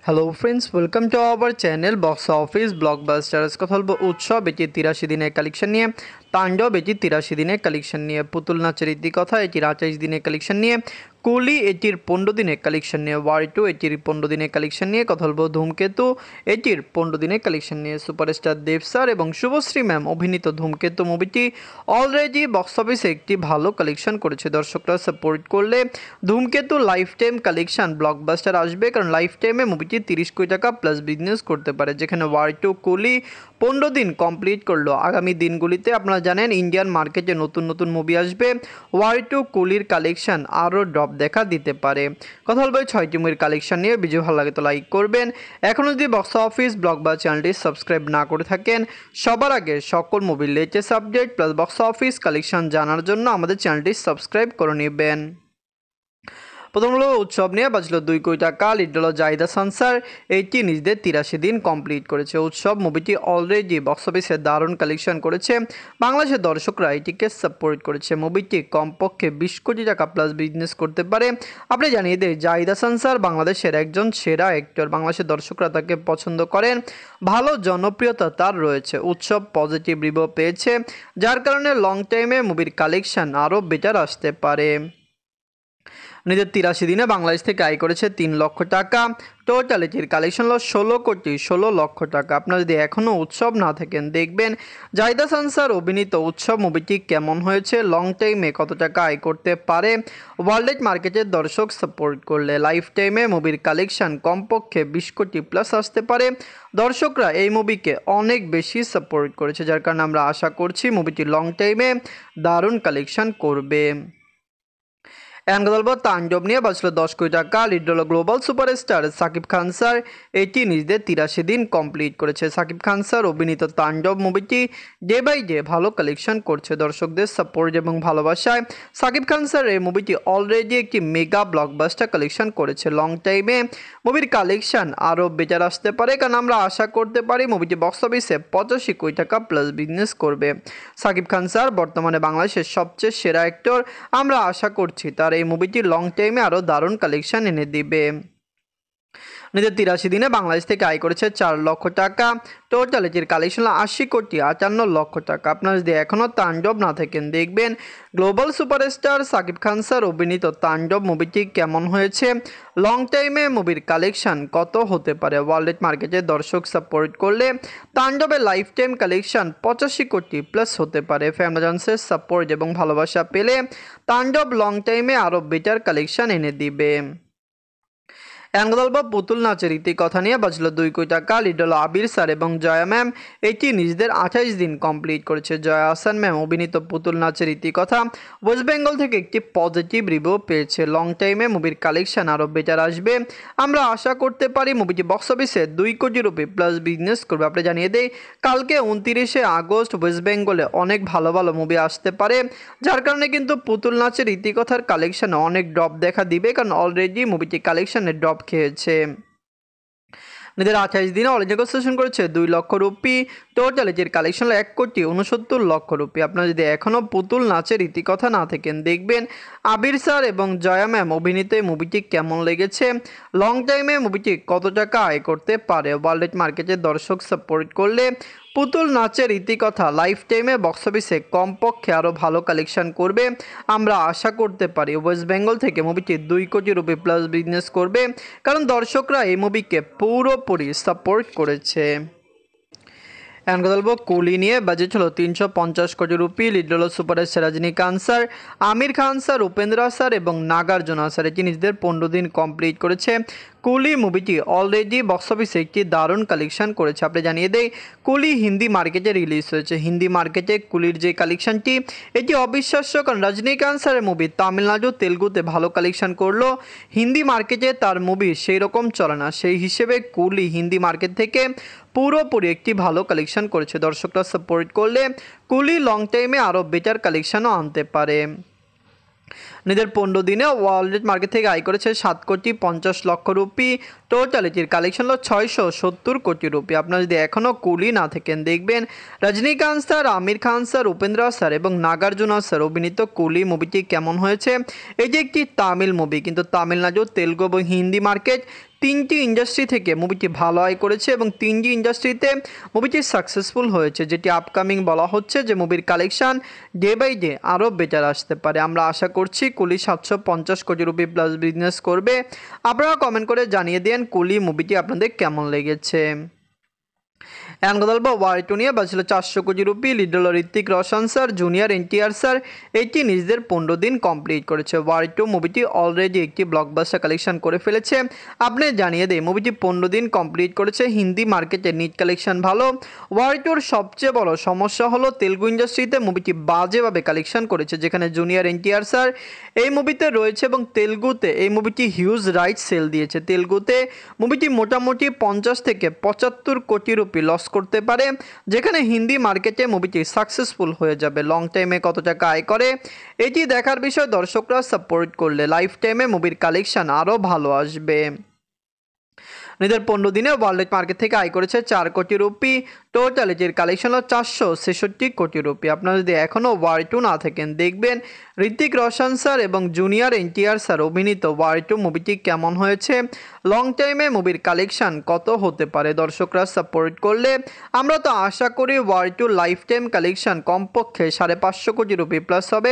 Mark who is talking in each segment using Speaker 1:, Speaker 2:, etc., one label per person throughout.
Speaker 1: Hello friends, welcome to our channel box office blockbusters. কথা বলবো উৎসব এটির 83 দিনের কালেকশন নিয়ে, তাণ্ডব এটির 83 দিনের কালেকশন নিয়ে, পুতুল নাচের ইতিকথা এটির 28 দিনের কালেকশন নিয়ে, কুলি এটির 15 দিনের কালেকশন নিয়ে, ওয়ার টু এটির 15 দিনের কালেকশন নিয়ে, কথা বলবো ধূমকেতু এটির 15 দিনের কালেকশন নিয়ে। সুপারস্টার দেব স্যার এবং শুভশ্রী ম্যাম অভিনীত ধূমকেতু মুভিটি অলরেডি বক্স অফিসে একটি ভালো কালেকশন করেছে। দর্শকরা সাপোর্ট করলে ধূমকেতু লাইফ টাইম কালেকশন ব্লকবাস্টার আসবে, কারণ লাইফ টাইমে মুভিটি 30 কোটি টাকা প্লাস বিজনেস করতে পারে। যেখানে ওয়ার টু কুলি 15 দিন কমপ্লিট করলো। আগামী দিনগুলিতে আপনারা জানেন ইন্ডিয়ান মার্কেটে নতুন নতুন মুভি আসবে, ওয়ার টু কুলির কালেকশন আরও ড্রপ দেখা দিতে পারে। কথা বলবো এই 6টি মুভির কালেকশন নিয়ে। ভিডিও ভালো লাগে তো লাইক করবেন। এখনও যদি বক্স অফিস ব্লকবাস্টার চ্যানেলটি সাবস্ক্রাইব না করে থাকেন, সবার আগে সকল মুভির latest update plus box office collection জানার জন্য আমাদের চ্যানেলটি সাবস্ক্রাইব করে নেবেন। প্রথম হলো উৎসব নিয়ে বাজলো 2 কোটি টাকা। লিড হলো জাহিদ হাসান স্যার, এইটি নিজেদের 83 দিন কমপ্লিট করেছে। উৎসব মুভিটি অলরেডি বক্স অফিসে দারুণ কালেকশন করেছে। বাংলাদেশের দর্শকরা এটিকে সাপোর্ট করেছে। মুভিটি কমপক্ষে 20 কোটি টাকা প্লাস বিজনেস করতে পারে। আপনি জানিয়ে দেয় জাহিদ হাসান স্যার বাংলাদেশের একজন সেরা অ্যাক্টর। বাংলাদেশের দর্শকরা তাকে পছন্দ করেন, ভালো জনপ্রিয়তা তার রয়েছে। উৎসব পজিটিভ রিভিউ পেয়েছে, যার কারণে লং টাইমে মুভির কালেকশন আরও বেটার আসতে পারে। নিজের 83 দিনে বাংলাদেশ থেকে আয় করেছে 3 লক্ষ টাকা। টোটাল এটির কালেকশন হলো 16 লক্ষ টাকা। আপনারা যদি এখনও উৎসব না থাকেন, দেখবেন জাহিদ হাসান স্যার অভিনীত উৎসব মুভিটি কেমন হয়েছে, লং টাইমে কত টাকা আয় করতে পারে। ওয়ার্ল্ড মার্কেটের দর্শক সাপোর্ট করলে লাইফ টাইমে মুভির কালেকশন কমপক্ষে 20 কোটি প্লাস আসতে পারে। দর্শকরা এই মুভিকে অনেক বেশি সাপোর্ট করেছে, যার কারণে আমরা আশা করছি মুভিটি লং টাইমে দারুণ কালেকশন করবে। এখন কথা বলবো তাণ্ডব নিয়ে বাজলো 10 কোটি টাকা। লিড হলো global superstar Shakib Khan sir, এটি নিজেদের 83 দিন কমপ্লিট করেছে। সাকিব খান স্যার অভিনীত তাণ্ডব মুভিটি ডে বাই ডে ভালো কালেকশন করছে। দর্শকদের সাপোর্ট এবং ভালোবাসায় সাকিব খান স্যার এই মুভিটি অলরেডি একটি মেগা ব্লকবাস্টার কালেকশন করেছে। লং টাইমে মুভির কালেকশন আরও বেটার আসতে পারে, কারণ আমরা আশা করতে পারি মুভিটি বক্স অফিসে 85 কোটি টাকা প্লাস বিজনেস করবে। সাকিব খান স্যার বর্তমানে বাংলাদেশের সবচেয়ে সেরা অ্যাক্টর। আমরা আশা করছি তার এই মুভিটি লং টাইমে আরও দারুণ কালেকশন এনে দিবে। নিজের 83 দিনে বাংলাদেশ থেকে আয় করেছে 4 লক্ষ টাকা। টোটাল এটির কালেকশন 80 কোটি 58 লক্ষ টাকা। আপনারা যদি এখনও তাণ্ডব না থাকেন, দেখবেন global superstar Shakib Khan sir অভিনীত তাণ্ডব মুভিটি কেমন হয়েছে, লং টাইমে মুভির কালেকশন কত হতে পারে। ওয়ার্ল্ড মার্কেটে দর্শক সাপোর্ট করলে তাণ্ডবের লাইফ টাইম কালেকশন 85 কোটি প্লাস হতে পারে। ফ্যামিলিজন্সের সাপোর্ট এবং ভালোবাসা পেলে তাণ্ডব লং টাইমে আরও বেটার কালেকশন এনে দিবে। অ্যাঙ্গলবা পুতুল নাচের ইতিকথা নিয়ে বাজলো 2 কোটি টাকা। লিড হলো আবির স্যার এবং জয়া ম্যাম, এটি নিজেদের 28 দিন কমপ্লিট করেছে। জয়া হাসান ম্যাম অভিনীত পুতুল নাচের ইতিকথা ওয়েস্ট বেঙ্গল থেকে একটি পজিটিভ রিভিউ পেয়েছে। লং টাইমে মুভির কালেকশন আরও বেটার আসবে। আমরা আশা করতে পারি মুভিটি বক্স অফিসে 2 কোটি রুপি প্লাস বিজনেস করবে। আপনি জানিয়ে দেই কালকে 29শে আগস্ট ওয়েস্ট বেঙ্গলে অনেক ভালো ভালো মুভি আসতে পারে, যার কারণে কিন্তু পুতুল নাচের ইতিকথার কালেকশনে অনেক ড্রপ দেখা দিবে, কারণ অলরেডি মুভিটি কালেকশনে ড্রপ খেয়েছে। নিজের 28 দিনে অল ইন্ডিয়া সেশন করেছে 2 লক্ষ রুপি। টোটাল এটির কালেকশন 1 কোটি 69 লক্ষ রুপি। আপনারা যদি এখনও পুতুল নাচের ইতিকথা না থাকেন, দেখবেন আবির স্যার এবং জয়া ম্যাম অভিনীত মুভিটি কেমন লেগেছে, লং টাইমে মুভিটি কত টাকা আয় করতে পারে। ওয়ার্ল্ড মার্কেটের দর্শক সাপোর্ট করলে পুতুল নাচের ইতিকথা লাইফ টাইমে বক্স অফিসে কমপক্ষে আরও ভালো কালেকশন করবে। আমরা আশা করতে পারি ওয়েস্ট বেঙ্গল থেকে মুভিটি 2 কোটি রুপি প্লাস বিজনেস করবে, কারণ দর্শকরা এই মুভিকে পুরোপুরি সাপোর্ট করেছে। এখন কথা বলবো কুলি নিয়ে। বাজেট হলো 350 কোটি রুপি। লিড হলো superstar Rajinikanth sir, Aamir Khan sir, Upendra sir এবং নাগার্জুনা স্যার, এটি নিজেদের 15 দিন কমপ্লিট করেছে। কুলি মুভিটি অলরেডি বক্স অফিসে একটি দারুণ কালেকশন করেছে। আপনি জানিয়ে দেই কুলি হিন্দি মার্কেটে রিলিজ হয়েছে। হিন্দি মার্কেটে কুলির যে কালেকশনটি, এটি অবিশ্বাস্য, কারণ রজনীকান্ত স্যারের মুভি তামিলনাড়ু তেলুগুতে ভালো কালেকশন করলো, হিন্দি মার্কেটে তার মুভি সেই রকম চলে না। সেই হিসেবে কুলি হিন্দি মার্কেট থেকে পুরোপুরি একটি ভালো কালেকশন করেছে। দর্শকরা সাপোর্ট করলে কুলি লং টাইমে আরও বেটার কালেকশনও আনতে পারে। নিজের 15 দিনে ওয়ার্ল্ড মার্কেট থেকে আয় করেছে 7 কোটি 50 লক্ষ রুপি। টোটাল এটির কালেকশন হলো 670 কোটি রুপি। আপনারা যদি এখনও কুলি না থাকেন, দেখবেন Rajinikanth sir, Aamir Khan sir, Upendra sir এবং নাগার্জুনা স্যার অভিনীত কুলি মুভিটি কেমন হয়েছে। এটি একটি তামিল মুভি, কিন্তু তামিলনাড়ু তেলুগু এবং হিন্দি মার্কেট তিনটি ইন্ডাস্ট্রি থেকে মুভিটি ভালো আয় করেছে এবং তিনটি ইন্ডাস্ট্রিতে মুভিটি সাকসেসফুল হয়েছে, যেটি আপকামিং বলা হচ্ছে যে মুভির কালেকশন ডে বাই ডে আরও বেটার আসতে পারে। আমরা আশা করছি কুলি 750 কোটি রুপি প্লাস বিজনেস করবে। আপনারা কমেন্ট করে জানিয়ে দেন কুলি মুভিটি আপনাদের কেমন লেগেছে। এখন কথা বলবো ওয়ার2 নিয়ে। বাজছিল 400 কোটি রুপি। লিড হল Hrithik Roshan sir, junior NTR sir. এটি নিজেদের 15 দিন কমপ্লিট করেছে। ওয়ার2 মুভিটি অলরেডি একটি ব্লকবাস্টার কালেকশন করে ফেলেছে। আপনি জানিয়ে দেয় মুভিটি 15 দিন কমপ্লিট করেছে। হিন্দি মার্কেটে নিট কালেকশন ভালো। ওয়ার2র সবচেয়ে বড় সমস্যা হলো তেলুগু ইন্ডাস্ট্রিতে মুভিটি বাজেভাবে কালেকশন করেছে, যেখানে জুনিয়র এনটিআর স্যার এই মুভিতে রয়েছে এবং তেলুগুতে এই মুভিটি হিউজ রাইট সেল দিয়েছে। তেলুগুতে মুভিটি মোটামুটি 50 থেকে 75 কোটি রুপি লস করতে পারে, যেখানে হিন্দি মার্কেটে মুভিটি সাকসেসফুল হয়ে যাবে। লং টাইমে কত টাকা আয় করে এটি দেখার বিষয়। দর্শকরা সাপোর্ট করলে লাইফ টাইমে মুভির কালেকশন আরও ভালো আসবে। নিজের 15 দিনে ওয়ার্ল্ড মার্কেট থেকে আয় করেছে 4 কোটি রুপি। টোটাল এটির কালেকশন হলো 466 কোটি রুপি। আপনারা যদি এখনও ওয়ার2 না থাকেন, দেখবেন ঋত্বিক রোশন স্যার এবং জুনিয়র এনটিআর স্যার অভিনীত ওয়ার2 মুভিটি কেমন হয়েছে, লং টাইমে মুভির কালেকশন কত হতে পারে। দর্শকরা সাপোর্ট করলে আমরা তো আশা করি ওয়ার2 লাইফ টাইম কালেকশন কমপক্ষে 550 কোটি রুপি প্লাস হবে।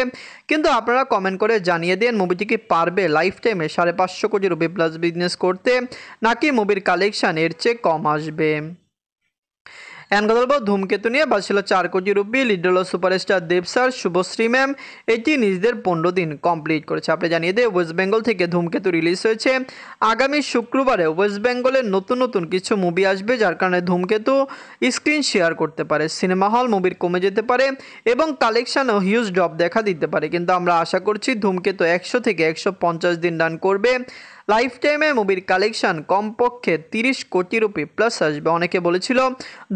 Speaker 1: কিন্তু আপনারা কমেন্ট করে জানিয়ে দেন মুভিটি কি পারবে লাইফ টাইমে 550 কোটি রুপি প্লাস বিজনেস করতে, নাকি মুভির কালেকশন এর চেয়ে কম আসবে। এখন কথা বলবো ধূমকেতু নিয়ে। বাজছিল 4 কোটি রুপি। লিড হল সুপারস্টার দেব স্যার, শুভশ্রী ম্যাম। এটি নিজেদের 15 দিন কমপ্লিট করেছে। আপনি জানিয়ে দেয় ওয়েস্ট বেঙ্গল থেকে ধূমকেতু রিলিজ হয়েছে। আগামী শুক্রবারে ওয়েস্ট বেঙ্গলের নতুন নতুন কিছু মুভি আসবে, যার কারণে ধূমকেতু স্ক্রিন শেয়ার করতে পারে, সিনেমা হল মুভির কমে যেতে পারে এবং কালেকশনও হিউজ ড্রপ দেখা দিতে পারে। কিন্তু আমরা আশা করছি ধূমকেতু 100 থেকে 150 দিন রান করবে। লাইফ টাইমে মুভির কালেকশন কমপক্ষে 30 কোটি রুপি প্লাস আসবে। অনেকে বলেছিল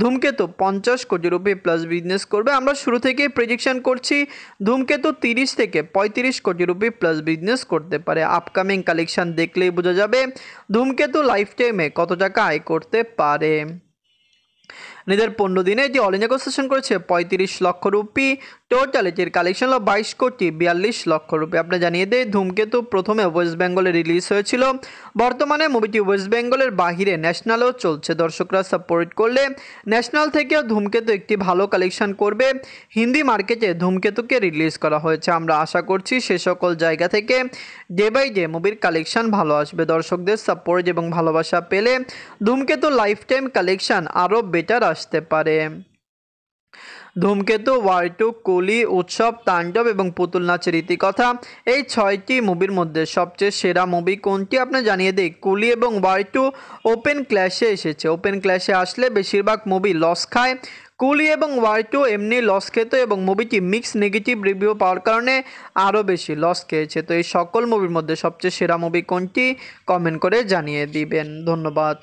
Speaker 1: ধূমকেতু 50 কোটি রুপি প্লাস বিজনেস করবে। আমরা শুরু থেকেই প্রেডিকশন করছি ধূমকেতু 30 থেকে 35 কোটি রুপি প্লাস বিজনেস করতে পারে। আপকামিং কালেকশন দেখলেই বোঝা যাবে ধূমকেতু লাইফ টাইমে কত টাকা আয় করতে পারে। নিজের 15 দিনে এটি অল ইন্ডিয়া সেশন করেছে 35 লক্ষ রুপি। টোটাল এটির কালেকশন হলো 22 কোটি 42 লক্ষ রুপি। আপনি জানিয়ে দেয় ধূমকেতু প্রথমে ওয়েস্ট বেঙ্গলে রিলিজ হয়েছিল, বর্তমানে মুভিটি ওয়েস্ট বেঙ্গলের বাহিরে ন্যাশনালেও চলছে। দর্শকরা সাপোর্ট করলে ন্যাশনাল থেকেও ধূমকেতু একটি ভালো কালেকশন করবে। হিন্দি মার্কেটে ধূমকেতুকে রিলিজ করা হয়েছে। আমরা আশা করছি সে সকল জায়গা থেকে ডে বাই ডে মুভির কালেকশন ভালো আসবে। দর্শকদের সাপোর্ট এবং ভালোবাসা পেলে ধূমকেতু লাইফ টাইম কালেকশন আরও বেটার আসতে পারে। ধূমকেতু, ওয়ার2, কুলি, উৎসব, তাণ্ডব এবং পুতুল নাচের ইতিকথা, এই 6টি মুভির মধ্যে সবচেয়ে সেরা মুভি কোনটি আপনি জানিয়ে দিই। কুলি এবং ওয়ার2 ওপেন ক্ল্যাশে এসেছে। ওপেন ক্ল্যাশে আসলে বেশিরভাগ মুভি লস খায়। কুলি এবং ওয়ার2 এমনি লস খেত এবং মুভিটি মিক্স নেগেটিভ রিভিউ পাওয়ার কারণে আরও বেশি লস খেয়েছে। তো এই সকল মুভির মধ্যে সবচেয়ে সেরা মুভি কোনটি কমেন্ট করে জানিয়ে দিবেন। ধন্যবাদ।